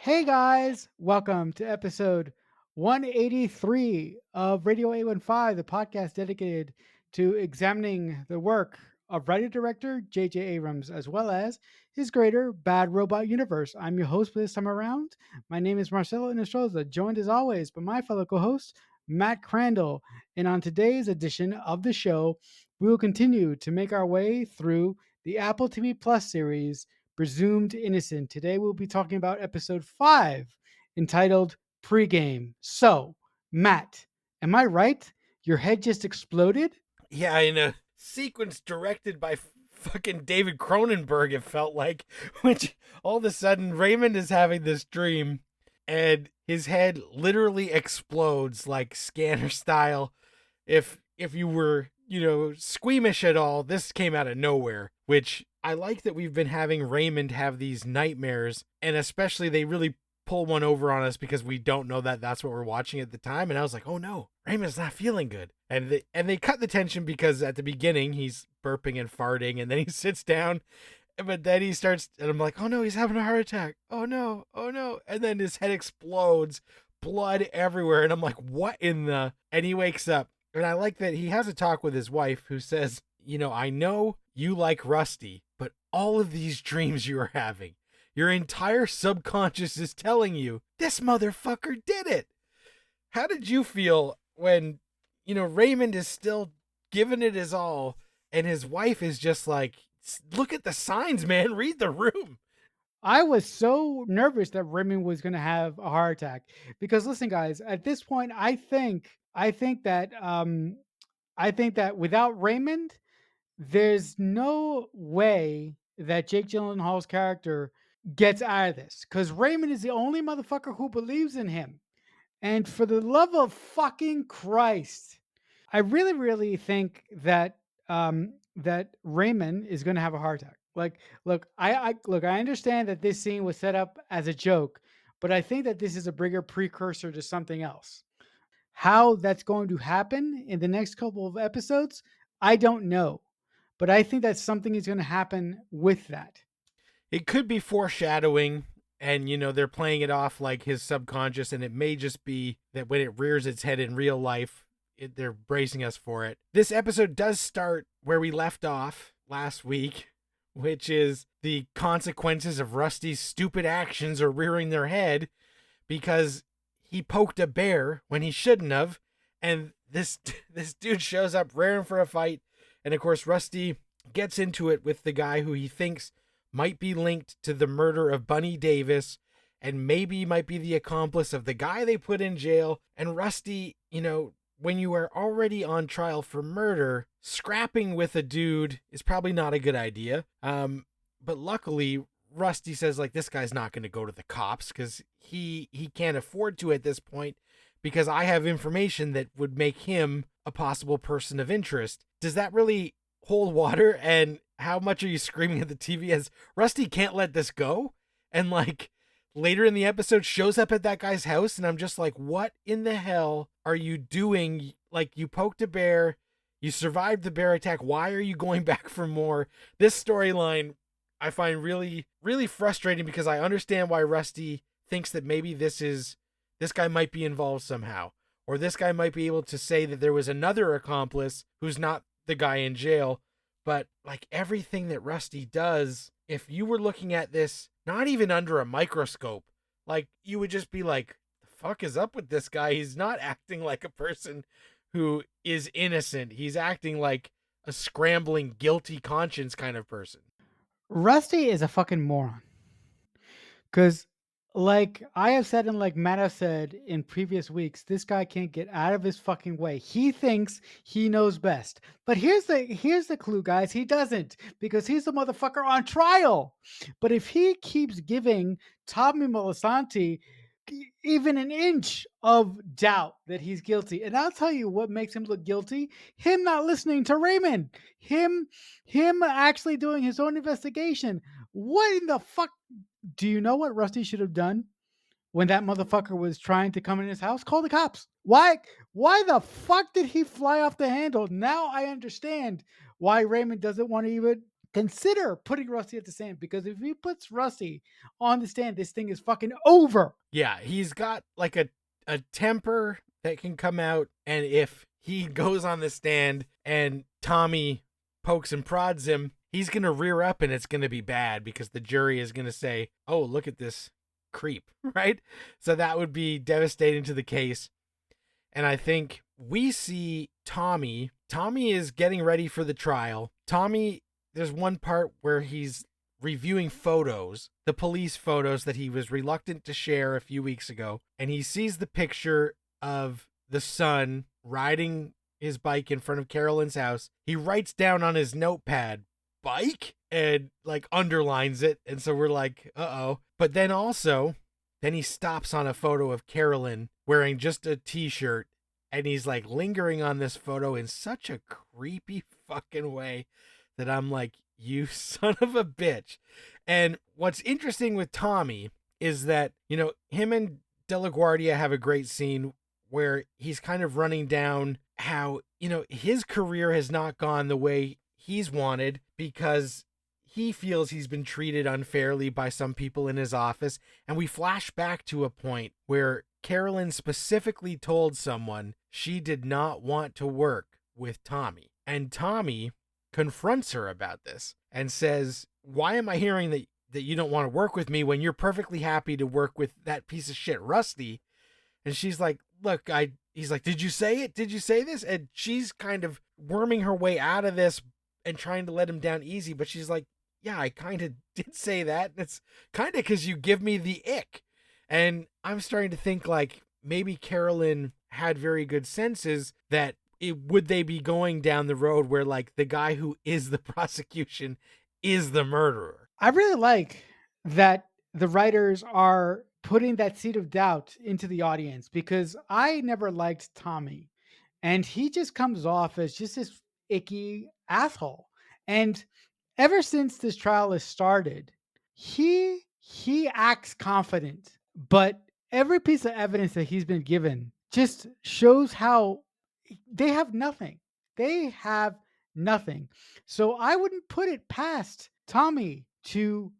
Hey guys, welcome to episode 183 of Radio 815, the podcast dedicated to examining the work of writer director J.J. Abrams, as well as his greater Bad Robot universe. I'm your host for this time around. My name is Marcelo Inostroza, joined as always by my fellow co host, Matt Crandall. And on today's edition of the show, we will continue to make our way through the Apple TV Plus series Presumed Innocent. Today we'll be talking about episode 5 entitled Pregame. So, Matt, am I right? Your head just exploded? Yeah, in a sequence directed by fucking David Cronenberg, it felt like, which all of a sudden Raymond is having this dream and his head literally explodes like scanner style. If you were, squeamish at all, this came out of nowhere, which I like that we've been having Raymond have these nightmares, and especially they really pull one over on us because we don't know that that's what we're watching at the time. And I was like, oh no, Raymond's not feeling good. And they cut the tension because at the beginning he's burping and farting, and then he sits down, but then he starts, and I'm like, oh no, he's having a heart attack. Oh no, oh no. And then his head explodes, blood everywhere. And I'm like, what in the? And he wakes up. And I like that he has a talk with his wife who says, I know you like Rusty, but all of these dreams you are having, your entire subconscious is telling you this motherfucker did it. How did you feel when, Raymond is still giving it his all and his wife is just like, look at the signs, man, read the room? I was so nervous that Raymond was going to have a heart attack because listen guys, at this point I think that without Raymond there's no way that Jake Gyllenhaal's character gets out of this because Raymond is the only motherfucker who believes in him. And for the love of fucking Christ, I really, really think that that Raymond is going to have a heart attack. Like, look, I understand that this scene was set up as a joke, but I think that this is a bigger precursor to something else. How that's going to happen in the next couple of episodes, I don't know. But I think that something is going to happen with that. It could be foreshadowing, and they're playing it off like his subconscious, and it may just be that when it rears its head in real life, they're bracing us for it. This episode does start where we left off last week, which is the consequences of Rusty's stupid actions are rearing their head because he poked a bear when he shouldn't have, and this this dude shows up raring for a fight, and of course Rusty gets into it with the guy who he thinks might be linked to the murder of Bunny Davis and maybe might be the accomplice of the guy they put in jail. And Rusty, when you are already on trial for murder, scrapping with a dude is probably not a good idea. But luckily, Rusty says like this guy's not going to go to the cops because he can't afford to at this point because I have information that would make him a possible person of interest. Does that really hold water? And how much are you screaming at the TV as Rusty can't let this go? And like later in the episode shows up at that guy's house, and I'm just like, what in the hell are you doing? Like, you poked a bear, you survived the bear attack. Why are you going back for more? This storyline I find really, really frustrating because I understand why Rusty thinks that maybe this guy might be involved somehow. Or this guy might be able to say that there was another accomplice who's not the guy in jail. But like everything that Rusty does, if you were looking at this, not even under a microscope, like you would just be like, the fuck is up with this guy? He's not acting like a person who is innocent. He's acting like a scrambling, guilty conscience kind of person. Rusty is a fucking moron. Because, like I have said and like Matt have said in previous weeks, this guy can't get out of his fucking way. He thinks he knows best. But here's the clue, guys. He doesn't because he's the motherfucker on trial. But if he keeps giving Tommy Molasanti even an inch of doubt that he's guilty, and I'll tell you what makes him look guilty: him not listening to Raymond, him actually doing his own investigation. What in the fuck? Do you know what Rusty should have done when that motherfucker was trying to come in his house? Call the cops. Why? Why the fuck did he fly off the handle? Now I understand why Raymond doesn't want to even consider putting Rusty at the stand, because if he puts Rusty on the stand, this thing is fucking over. Yeah, he's got like a temper that can come out, and if he goes on the stand and Tommy pokes and prods him, he's gonna rear up, and it's gonna be bad because the jury is gonna say, "Oh, look at this creep," right? So that would be devastating to the case. And I think we see Tommy. Tommy is getting ready for the trial. Tommy, there's one part where he's reviewing photos, the police photos that he was reluctant to share a few weeks ago. And he sees the picture of the son riding his bike in front of Carolyn's house. He writes down on his notepad, bike, and like underlines it. And so we're like, uh-oh. But then also, then he stops on a photo of Carolyn wearing just a t-shirt, and he's like lingering on this photo in such a creepy fucking way that I'm like, you son of a bitch. And what's interesting with Tommy is that, you know, him and De La Guardia have a great scene where he's kind of running down how, you know, his career has not gone the way he's wanted because he feels he's been treated unfairly by some people in his office. And we flash back to a point where Carolyn specifically told someone she did not want to work with Tommy. And Tommy confronts her about this and says, "Why am I hearing that you don't want to work with me when you're perfectly happy to work with that piece of shit, Rusty?" And she's like, "Look, he's like, did you say it? Did you say this?" And she's kind of worming her way out of this and trying to let him down easy. But she's like, "Yeah, I kind of did say that. It's kind of because you give me the ick." And I'm starting to think like maybe Carolyn had very good senses that would they be going down the road where like the guy who is the prosecution is the murderer. I really like that the writers are putting that seed of doubt into the audience, because I never liked Tommy, and he just comes off as just this icky asshole. And ever since this trial has started, he acts confident, but every piece of evidence that he's been given just shows how they have nothing. They have nothing. So I wouldn't put it past Tommy to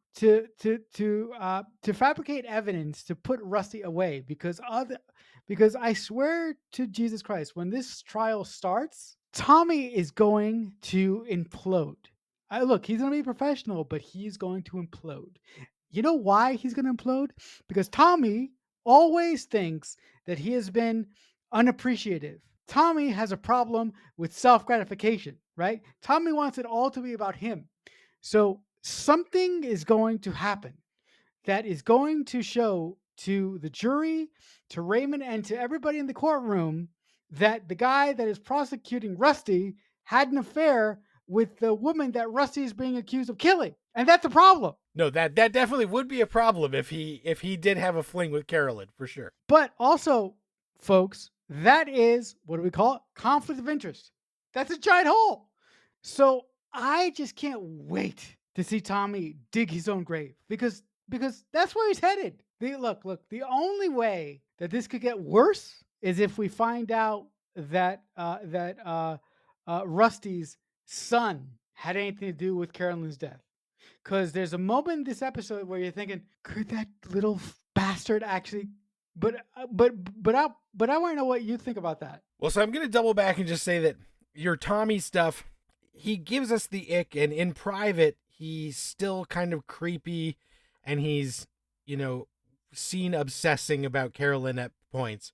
fabricate evidence to put Rusty away, because I swear to Jesus Christ, when this trial starts, Tommy is going to implode. Look, he's going to be professional, but he's going to implode. You know why he's going to implode? Because Tommy always thinks that he has been unappreciative. Tommy has a problem with self gratification, right? Tommy wants it all to be about him. So something is going to happen that is going to show to the jury, to Raymond, and to everybody in the courtroom that the guy that is prosecuting Rusty had an affair with the woman that Rusty is being accused of killing. And that's a problem. No, that definitely would be a problem if he did have a fling with Carolyn, for sure. But also, folks, that is, what do we call it? Conflict of interest. That's a giant hole. So I just can't wait to see Tommy dig his own grave, because that's where he's headed. Look, the only way that this could get worse is if we find out that Rusty's son had anything to do with Carolyn's death. Because there's a moment in this episode where you're thinking, could that little bastard actually? But I want to know what you think about that. Well, so I'm going to double back and just say that your Tommy stuff, he gives us the ick, and in private, he's still kind of creepy, and he's, you know, seen obsessing about Carolyn at points.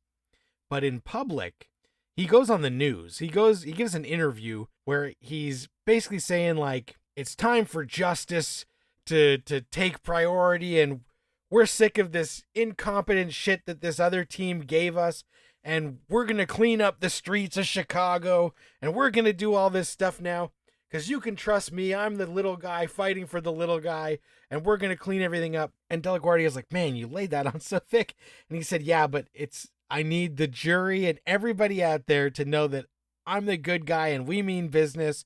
But in public, he goes on the news. He gives an interview where he's basically saying like, it's time for justice to take priority, and we're sick of this incompetent shit that this other team gave us, and we're going to clean up the streets of Chicago, and we're going to do all this stuff now, because you can trust me. I'm the little guy fighting for the little guy, and we're going to clean everything up. And De La Guardia's like, man, you laid that on so thick. And he said, yeah, but I need the jury and everybody out there to know that I'm the good guy and we mean business.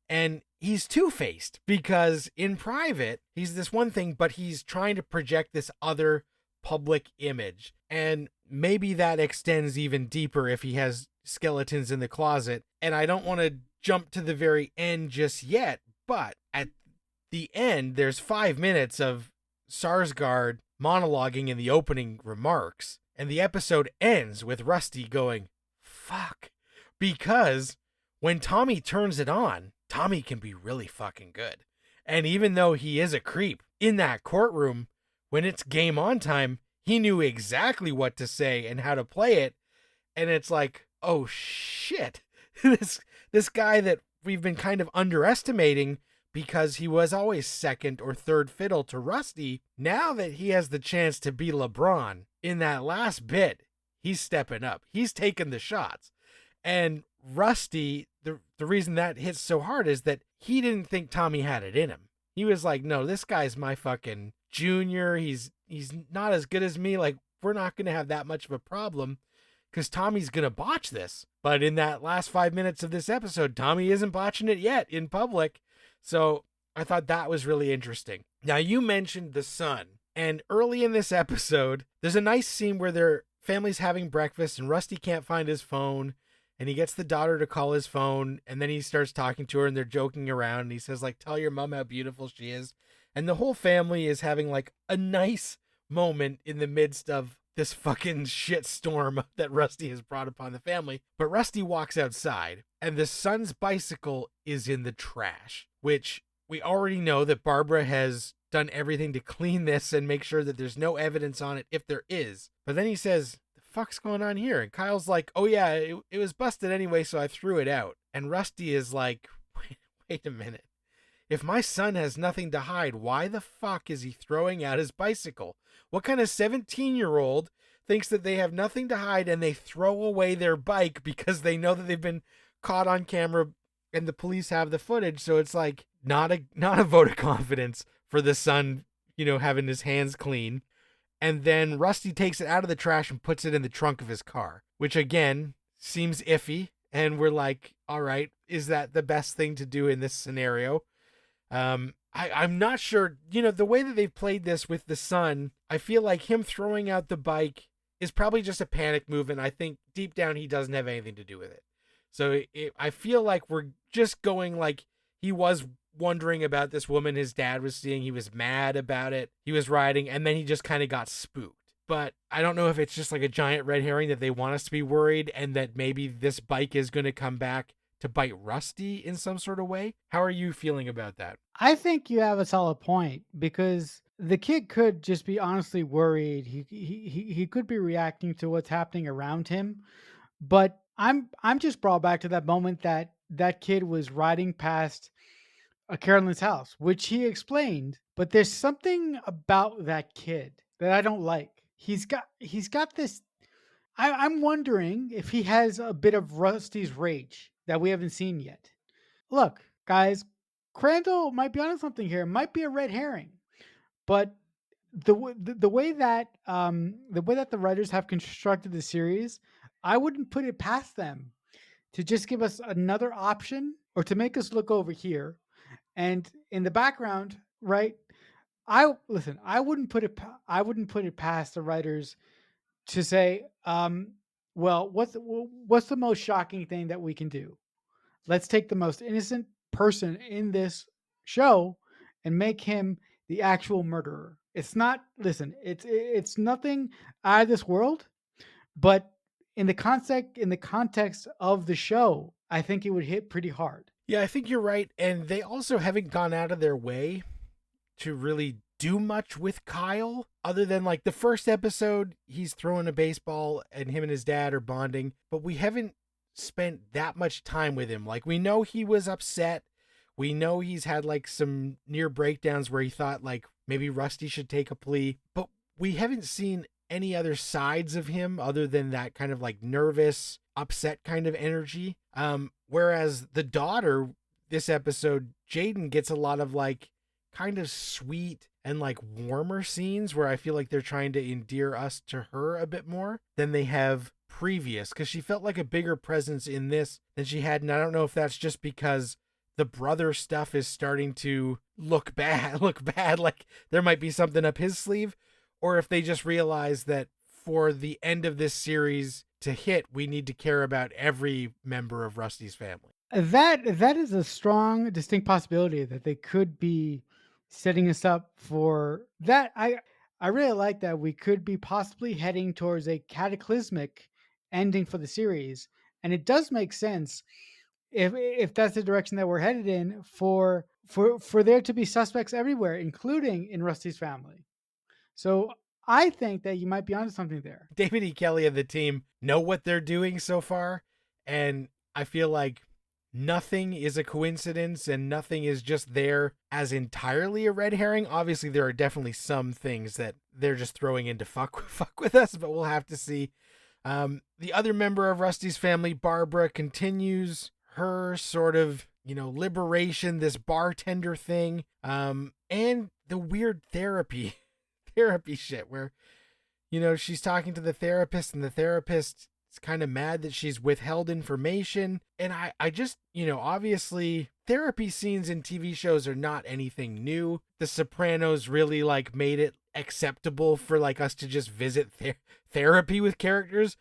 And he's two-faced, because in private, he's this one thing, but he's trying to project this other public image. And maybe that extends even deeper if he has skeletons in the closet. And I don't want to jump to the very end just yet, but at the end, there's 5 minutes of Sarsgaard monologuing in the opening remarks, and the episode ends with Rusty going, fuck. Because when Tommy turns it on, Tommy can be really fucking good. And even though he is a creep in that courtroom, when it's game on time, he knew exactly what to say and how to play it. And it's like, oh shit. this guy that we've been kind of underestimating because he was always second or third fiddle to Rusty, now that he has the chance to be LeBron in that last bit, he's stepping up. He's taking the shots. And Rusty, the reason that hits so hard is that he didn't think Tommy had it in him. He was like, no, this guy's my fucking junior. He's not as good as me. Like, we're not going to have that much of a problem because Tommy's going to botch this. But in that last 5 minutes of this episode, Tommy isn't botching it yet in public. So I thought that was really interesting. Now, you mentioned the son. And early in this episode, there's a nice scene where their family's having breakfast and Rusty can't find his phone. And he gets the daughter to call his phone. And then he starts talking to her and they're joking around. And he says, like, tell your mom how beautiful she is. And the whole family is having like a nice moment in the midst of this fucking shit storm that Rusty has brought upon the family. But Rusty walks outside and the son's bicycle is in the trash, which we already know that Barbara has done everything to clean this and make sure that there's no evidence on it if there is. But then he says, the fuck's going on here? And Kyle's like, oh yeah, it was busted anyway, so I threw it out. And Rusty is like, wait a minute. If my son has nothing to hide, why the fuck is he throwing out his bicycle? What kind of 17-year-old thinks that they have nothing to hide and they throw away their bike because they know that they've been caught on camera and the police have the footage? So it's like not a vote of confidence for the son, having his hands clean. And then Rusty takes it out of the trash and puts it in the trunk of his car, which again seems iffy. And we're like, all right, is that the best thing to do in this scenario? I'm not sure, the way that they've played this with the son, I feel like him throwing out the bike is probably just a panic move. And I think deep down, he doesn't have anything to do with it. So I feel like we're just going like he was wondering about this woman his dad was seeing. He was mad about it. He was riding and then he just kind of got spooked. But I don't know if it's just like a giant red herring that they want us to be worried and that maybe this bike is going to come back to bite Rusty in some sort of way. How are you feeling about that? I think you have a solid point because the kid could just be honestly worried. He could be reacting to what's happening around him. But I'm just brought back to that moment that kid was riding past a Carolyn's house, which he explained. But there's something about that kid that I don't like. He's got this. I'm wondering if he has a bit of Rusty's rage that we haven't seen yet. Look, guys, Crandall might be onto something here. Might be a red herring, but the way that the writers have constructed the series, I wouldn't put it past them to just give us another option or to make us look over here and in the background, right? I wouldn't put it. I wouldn't put it past the writers to say, well, what's the most shocking thing that we can do? Let's take the most innocent person in this show and make him the actual murderer. It's not. Listen, it's nothing out of this world, but in the context of the show, I think it would hit pretty hard. Yeah, I think you're right. And they also haven't gone out of their way to really do much with Kyle other than like the first episode, he's throwing a baseball and him and his dad are bonding, but we haven't spent that much time with him. Like we know he was upset. We know he's had like some near breakdowns where he thought like maybe Rusty should take a plea, but we haven't seen any other sides of him other than that kind of like nervous, upset kind of energy. Whereas the daughter, this episode, Jaden gets a lot of like kind of sweet and like warmer scenes where I feel like they're trying to endear us to her a bit more than they have previous, because she felt like a bigger presence in this than she had. And I don't know if that's just because the brother stuff is starting to look bad, like there might be something up his sleeve, or if they just realize that for the end of this series to hit, we need to care about every member of Rusty's family. That is a strong, distinct possibility that they could be setting us up for that. I really like that we could be possibly heading towards a cataclysmic ending for the series, and it does make sense if that's the direction that we're headed in for there to be suspects everywhere, including in Rusty's family. So I think that you might be onto something there. David E. Kelly and the team know what they're doing so far, and I feel like nothing is a coincidence and nothing is just there as entirely a red herring. Obviously, there are definitely some things that they're just throwing in to fuck with us, but we'll have to see. The other member of Rusty's family, Barbara, continues her sort of, liberation, this bartender thing, and the weird therapy shit where she's talking to the therapist and the therapist is kind of mad that she's withheld information. And I just, obviously therapy scenes in TV shows are not anything new. The Sopranos really like made it acceptable for like us to just visit therapy with characters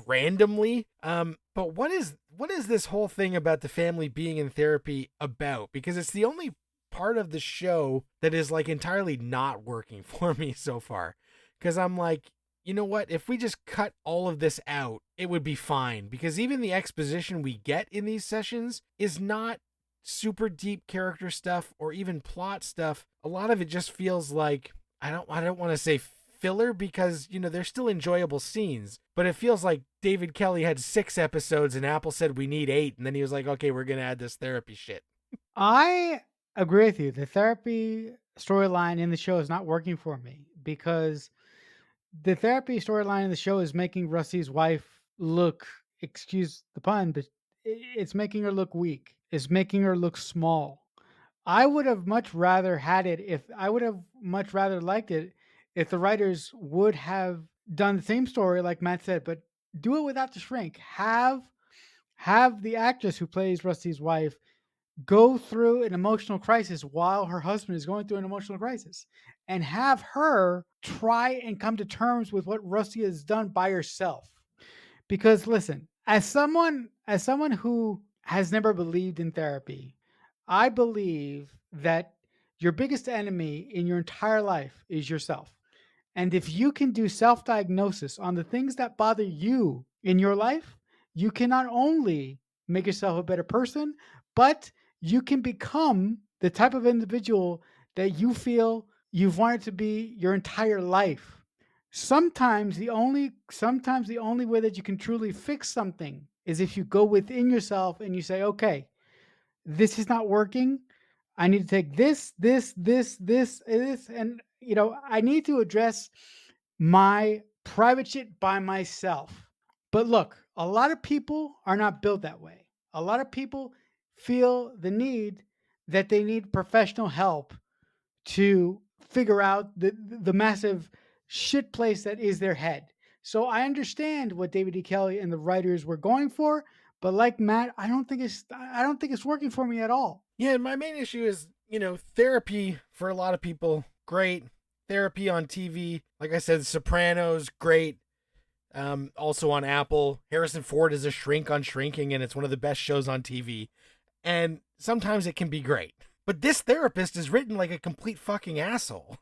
randomly. But what is this whole thing about the family being in therapy about? Because it's the only part of the show that is like entirely not working for me so far. Because I'm like, you know what? If we just cut all of this out, it would be fine. Because even the exposition we get in these sessions is not super deep character stuff or even plot stuff. A lot of it just feels like, I don't want to say filler because, they're still enjoyable scenes. But it feels like David Kelly had 6 episodes and Apple said we need 8. And then he was like, okay, we're going to add this therapy shit. I agree with you. The therapy storyline in the show is not working for me because the therapy storyline in the show is making Rusty's wife look, excuse the pun, but it's making her look weak. It's making her look small. I would have much rather had it if I would have much rather liked it if the writers would have done the same story like Matt said, but do it without the shrink. Have the actress who plays Rusty's wife go through an emotional crisis while her husband is going through an emotional crisis and have her try and come to terms with what Rusty has done by herself. Because listen, as someone who has never believed in therapy, I believe that your biggest enemy in your entire life is yourself. And if you can do self diagnosis on the things that bother you in your life, you can not only make yourself a better person, but you can become the type of individual that you feel you've wanted to be your entire life. Sometimes the only way that you can truly fix something is if you go within yourself and you say, okay, this is not working. I need to take this, and I need to address my private shit by myself. But look, a lot of people are not built that way. A lot of people feel the need that they need professional help to figure out the massive shit place that is their head. So I understand what David E. Kelly and the writers were going for, but like Matt, I don't think it's working for me at all. Yeah, my main issue is, therapy for a lot of people, great. Therapy on TV, like I said, Sopranos, great. Also on Apple, Harrison Ford is a shrink on Shrinking, and it's one of the best shows on TV. And sometimes it can be great. But this therapist is written like a complete fucking asshole.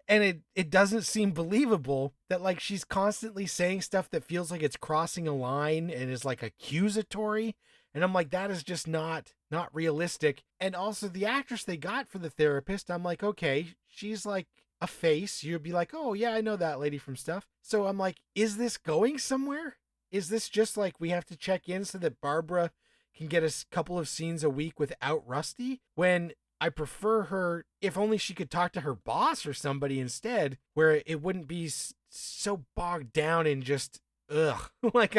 And it doesn't seem believable that like she's constantly saying stuff that feels like it's crossing a line and is like accusatory. And I'm like, that is just not realistic. And also the actress they got for the therapist, I'm like, okay, she's like a face. You'd be like, oh yeah, I know that lady from stuff. So I'm like, is this going somewhere? Is this just like we have to check in so that Barbara can get a couple of scenes a week without Rusty? When I prefer her, if only she could talk to her boss or somebody instead, where it wouldn't be so bogged down in just ugh. Like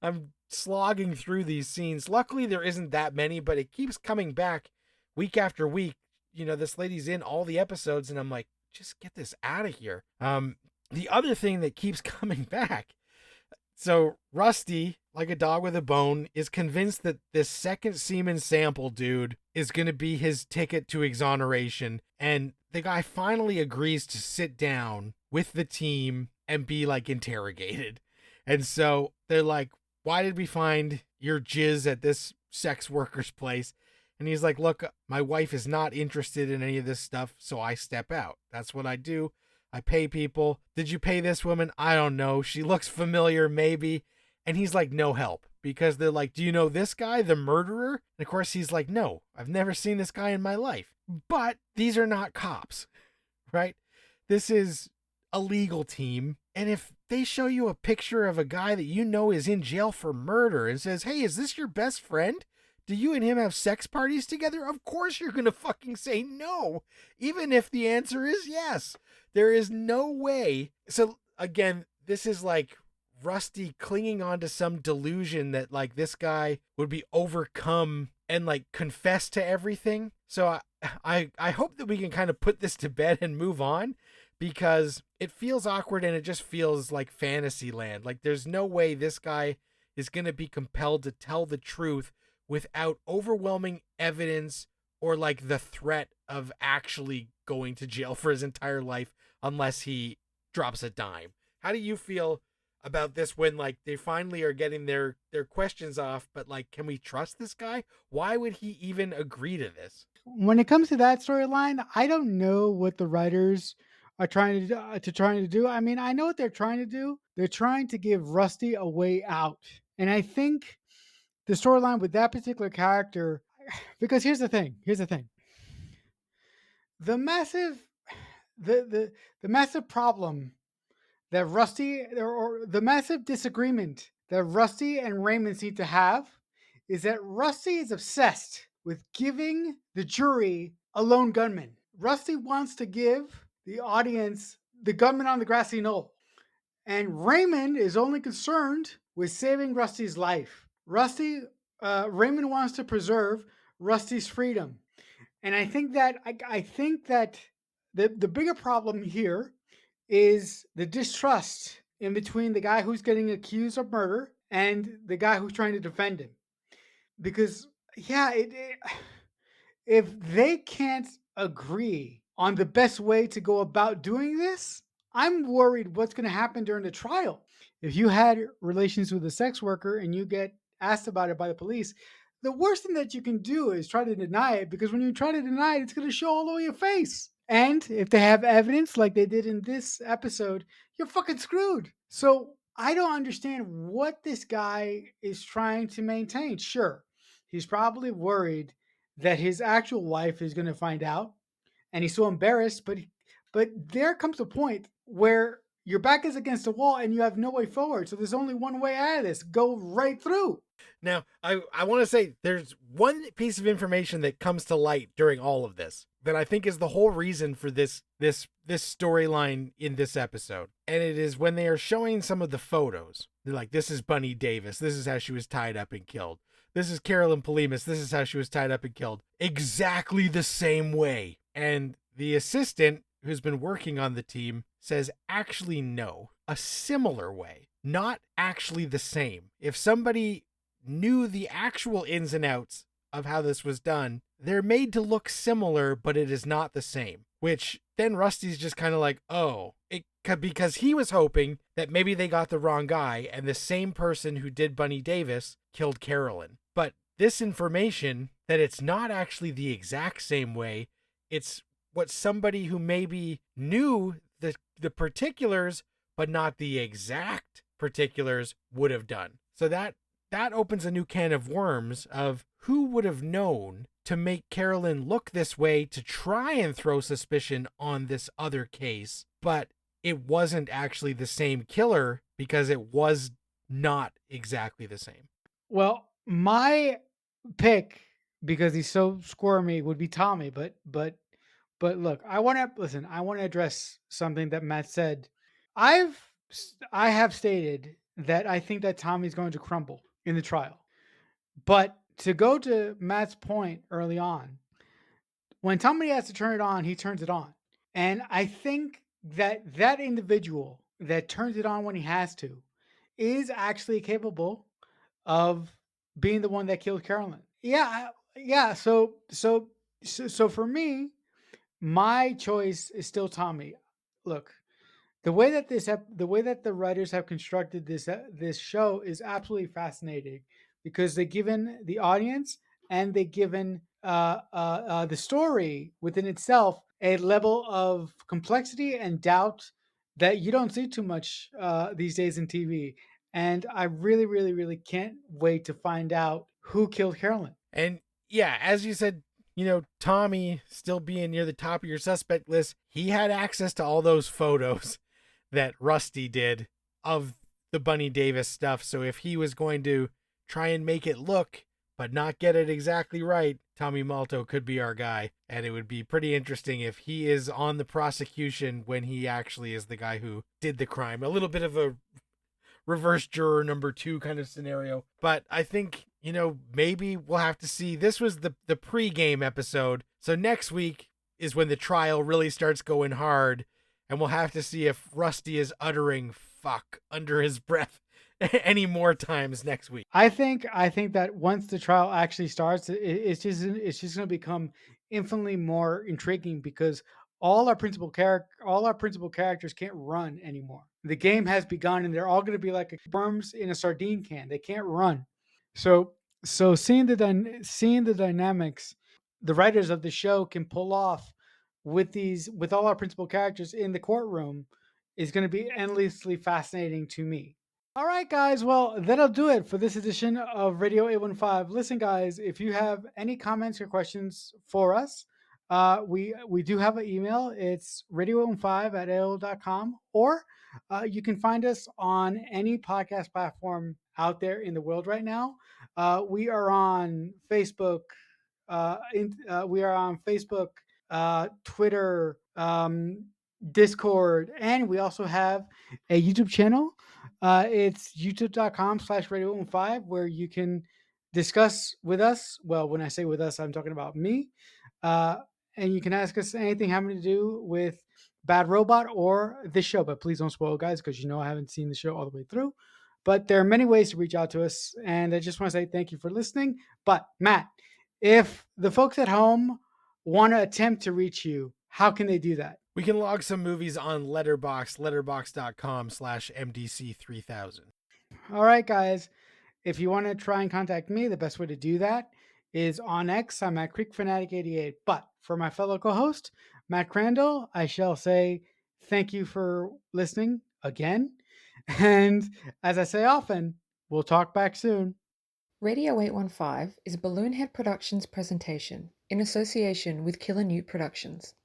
I'm slogging through these scenes. Luckily there isn't that many, but it keeps coming back week after week. This lady's in all the episodes and I'm like, just get this out of here. The other thing that keeps coming back. So Rusty, like a dog with a bone, is convinced that this second semen sample dude is going to be his ticket to exoneration. And the guy finally agrees to sit down with the team and be like interrogated. And so they're like, why did we find your jizz at this sex worker's place? And he's like, look, my wife is not interested in any of this stuff, so I step out. That's what I do. I pay people. Did you pay this woman? I don't know. She looks familiar, maybe. And he's like, no help. Because they're like, do you know this guy, the murderer? And of course, he's like, no, I've never seen this guy in my life. But these are not cops, right? This is a legal team. And if they show you a picture of a guy that you know is in jail for murder and says, hey, is this your best friend? Do you and him have sex parties together? Of course you're going to fucking say no, even if the answer is yes. There is no way. So again, this is like Rusty clinging on to some delusion that like this guy would be overcome and like confess to everything. So I hope that we can kind of put this to bed and move on, because it feels awkward and it just feels like fantasy land. Like there's no way this guy is going to be compelled to tell the truth without overwhelming evidence or like the threat of actually going to jail for his entire life unless he drops a dime. How do you feel about this when like they finally are getting their questions off, but like, can we trust this guy? Why would he even agree to this? When it comes to that storyline, I don't know what the writers are trying to do. I mean, I know what they're trying to do. They're trying to give Rusty a way out, and I think the storyline with that particular character, because here's the thing. Here's the thing. The massive, the massive problem that Rusty or the massive disagreement that Rusty and Raymond seem to have is that Rusty is obsessed with giving the jury a lone gunman. Rusty wants to give the audience the gunman on the grassy knoll. And Raymond is only concerned with saving Rusty's life. Raymond wants to preserve Rusty's freedom. And I think that the bigger problem here is the distrust in between the guy who's getting accused of murder and the guy who's trying to defend him. Because yeah, if they can't agree on the best way to go about doing this, I'm worried what's going to happen during the trial. If you had relations with a sex worker and you get asked about it by the police, the worst thing that you can do is try to deny it, because when you try to deny it, it's going to show all over your face. And if they have evidence like they did in this episode, you're fucking screwed. So I don't understand what this guy is trying to maintain. Sure, he's probably worried that his actual wife is going to find out, and he's so embarrassed. But there comes a point where your back is against the wall and you have no way forward. So there's only one way out of this: go right through. Now, I want to say there's one piece of information that comes to light during all of this that I think is the whole reason for this storyline in this episode. And it is when they are showing some of the photos. They're like, this is Bunny Davis. This is how she was tied up and killed. This is Carolyn Polimas. This is how she was tied up and killed. Exactly the same way. And the assistant who's been working on the team says, actually, no, a similar way, not actually the same. If somebody knew the actual ins and outs of how this was done, they're made to look similar, but it is not the same. Which then Rusty's just kind of like, oh, because he was hoping that maybe they got the wrong guy and the same person who did Bunny Davis killed Carolyn. But this information that it's not actually the exact same way, it's what somebody who maybe knew the particulars but not the exact particulars would have done. So that opens a new can of worms of who would have known to make Carolyn look this way to try and throw suspicion on this other case, but it wasn't actually the same killer because it was not exactly the same. Well, my pick, because he's so squirmy, would be Tommy. But look, I want to address something that Matt said. I have stated that I think that Tommy's going to crumble in the trial. But to go to Matt's point early on, when Tommy has to turn it on, he turns it on. And I think that that individual that turns it on when he has to is actually capable of being the one that killed Carolyn. Yeah. So for me, my choice is still Tommy. Look, the way that the writers have constructed this show is absolutely fascinating, because they've given the audience and they've given the story within itself a level of complexity and doubt that you don't see too much these days in TV. And I really, really, really can't wait to find out who killed Carolyn. And yeah, as you said, Tommy still being near the top of your suspect list, he had access to all those photos that Rusty did of the Bunny Davis stuff. So if he was going to try and make it look, but not get it exactly right, Tommy Malto could be our guy. And it would be pretty interesting if he is on the prosecution when he actually is the guy who did the crime. A little bit of a reverse juror number 2 kind of scenario. But I think, maybe we'll have to see. This was the pregame episode. So next week is when the trial really starts going hard. And we'll have to see if Rusty is uttering fuck under his breath any more times next week. I think that once the trial actually starts, it's just going to become infinitely more intriguing because all our principal characters can't run anymore. The game has begun, and they're all going to be like worms in a sardine can. They can't run. So seeing the dynamics the writers of the show can pull off with all our principal characters in the courtroom is going to be endlessly fascinating to me. All right, guys. Well, that'll do it for this edition of Radio 815. Listen, guys, if you have any comments or questions for us, we do have an email. It's radio15@aol.com, or you can find us on any podcast platform out there in the world right now. We are on Facebook. We are on Facebook, Twitter, Discord, and we also have a YouTube channel. It's youtube.com/radio15, where you can discuss with us. Well, when I say with us, I'm talking about me. Uh, and you can ask us anything having to do with Bad Robot or this show. But please don't spoil, guys, because I haven't seen the show all the way through. But there are many ways to reach out to us. And I just want to say thank you for listening. But, Matt, if the folks at home want to attempt to reach you, how can they do that? We can log some movies on letterbox.com/MDC3000. All right, guys. If you want to try and contact me, the best way to do that is on X. I'm at CreekFanatic88. But for my fellow co-host, Matt Crandall, I shall say thank you for listening again. And as I say often, we'll talk back soon. Radio 815 is a Balloonhead Productions presentation in association with Killer Newt Productions.